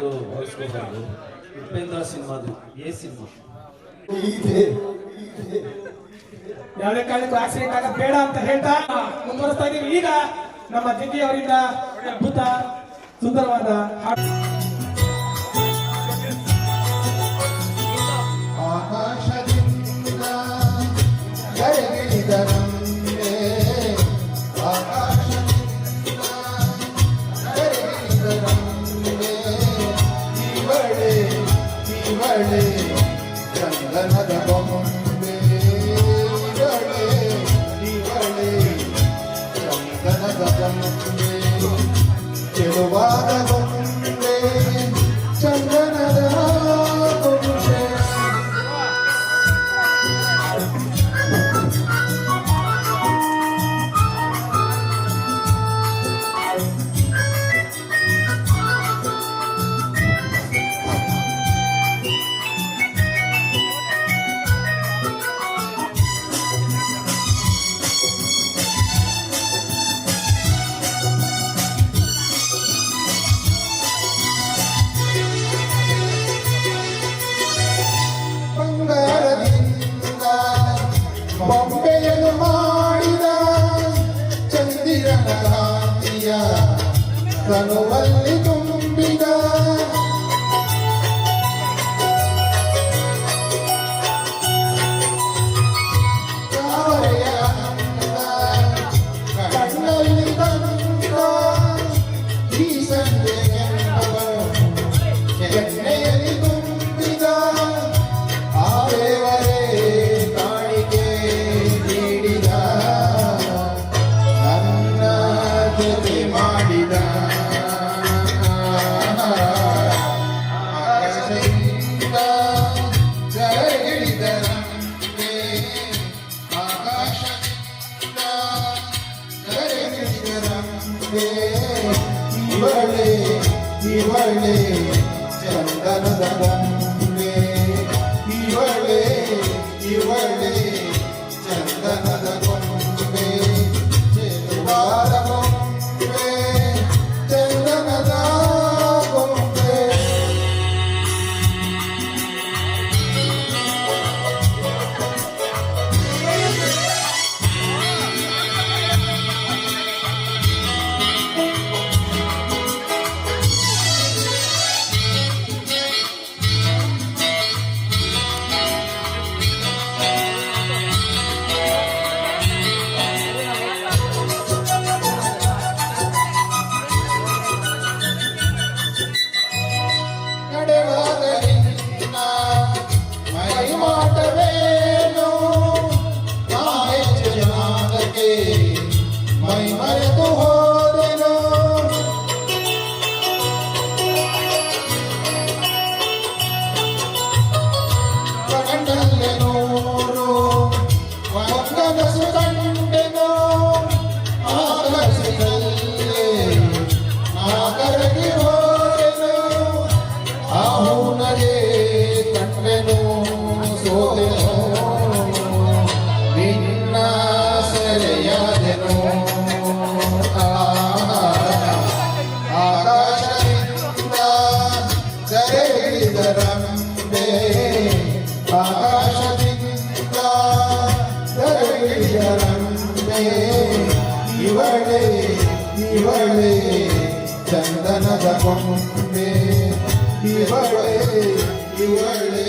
ಇನ್ನೊಂದು ಹೋಲಿಸ್ಕೋಬಾರ್ದು. Upendra ಸಿನಿಮಾದು A cinema ಯಾವುದೇ ಕಾರಣಕ್ಕೂ ಆಕ್ಸಿಡೆಂಟ್ ಆಗ ಬೇಡ ಅಂತ ಹೇಳ್ತಾ ಮುಂದುವರಿಸ್ತಾ ಇದೀವಿ. ಈಗ ನಮ್ಮ ಜಿಗ್ಗಿ ಅವರಿಂದ ಅದ್ಭುತ ಸುಂದರವಾದ ಹಾಡು. ಚಂದನದ ಬೊಂಬೆ ಚಂದನದ ಬೊಂಬೆ ಚೆಲುವಾದ ಬೊಂಬೆ ಚಂದನದ ಬೊಂಬೆ ಬೊಂಬೆಯನ್ನು ಮಾಡಿದ ಚಂದಿರನ ಕಾಂತಿಯ ಕನುವಲ್ಲಿ ತುಂಬಿದ ತಾವರೆಯ ಕಣ್ಣಲ್ಲಿ ತಂದ ಈ ಸಂಜೆಯವರು ಎಣ್ಣೆಯಲ್ಲಿ ತುಂಬಿದ ಆರೇವರೇ ಮಾಡಿದ ಆಕಾಶದಿಂದ ಜರಗಿಳಿದರಂತೆ ಆಕಾಶದಿಂದ ಜರಗಿಳಿದರಂತೆ ಇವಳೆ ಇವಳೆ ಚಂದನದ ಬೊಂಬೆ ಇವಳೆ ಇವಳೆ ಚಂದನದ ಬೊಂಬೆ ಚೆಲುವಾದ ಮೈ ಮರೆತು ಹೋದೆನು ಕಣ್ಣಲ್ಲೇ ನೂರು ಕನಸು ಕಂಡೆನು ಆಕಾಶದಲ್ಲೇ ಕರಗಿ ಹೋದೆನು ಆಹುನಗೆ ಕಂಡೆನು ಸೋದೆನು ನಿನ್ನ ಸೆರೆಯಾದೆನು ಆಕಾಶದಿಂದ ಜರಗಿಳಿದರಂತೆ ಆಕಾಶದಿಂದ ಜರಗಿಳಿದರಂತೆ ಇವಳೆ ಇವಳೆ ಚಂದನದ ಬೊಂಬೆ ಇವಳೆ ಇವಳೆ